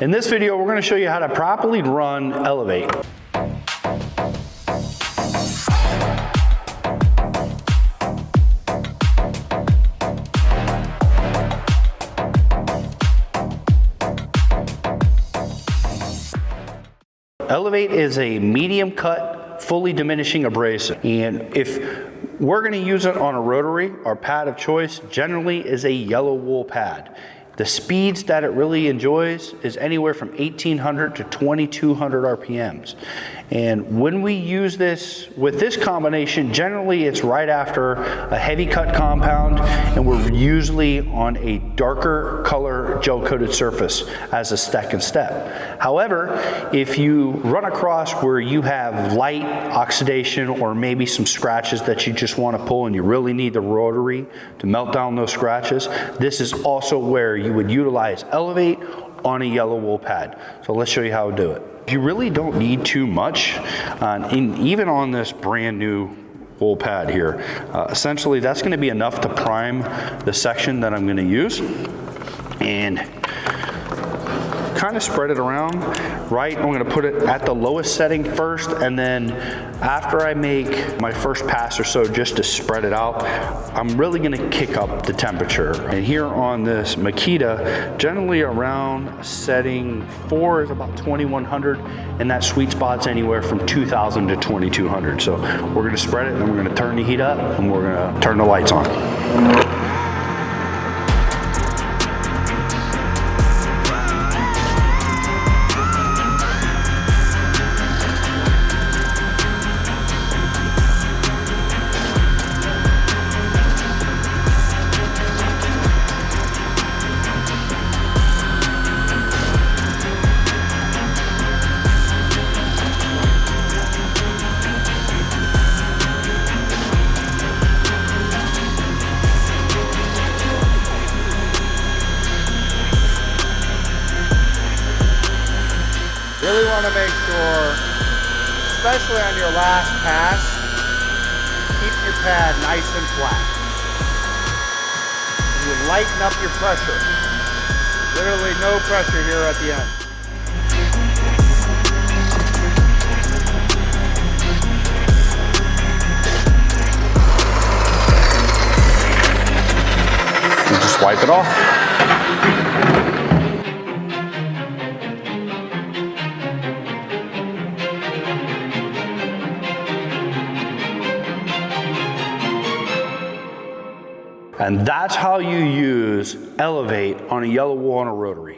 In this video, we're going to show you how to properly run Elevate. Elevate is a medium cut, fully diminishing abrasive. And if we're going to use it on a rotary, our pad of choice generally is a yellow wool pad. The speeds that it really enjoys is anywhere from 1800 to 2200 RPMs. And when we use this with this combination, generally it's right after a heavy cut compound, and we're usually on a darker color gel coated surface as a second step. However, if you run across where you have light oxidation or maybe some scratches that you just want to pull and you really need the rotary to melt down those scratches, this is also where you would utilize Elevate on a yellow wool pad. So let's show you how to do it. You really don't need too much, even on this brand new wool pad here. Essentially, that's going to be enough to prime the section that I'm going to use, and kind of spread it around, right? I'm going to put it at the lowest setting first, and then after I make my first pass or so, just to spread it out, I'm really going to kick up the temperature. And here on this Makita, generally around setting 4 is about 2100, and that sweet spot's anywhere from 2000 to 2200. So we're going to spread it, and then we're going to turn the heat up, and we're going to turn the lights on. Really want to make sure, especially on your last pass, keep your pad nice and flat. You lighten up your pressure. Literally no pressure here at the end. And just wipe it off. And that's how you use Elevate on a yellow wool on a rotary.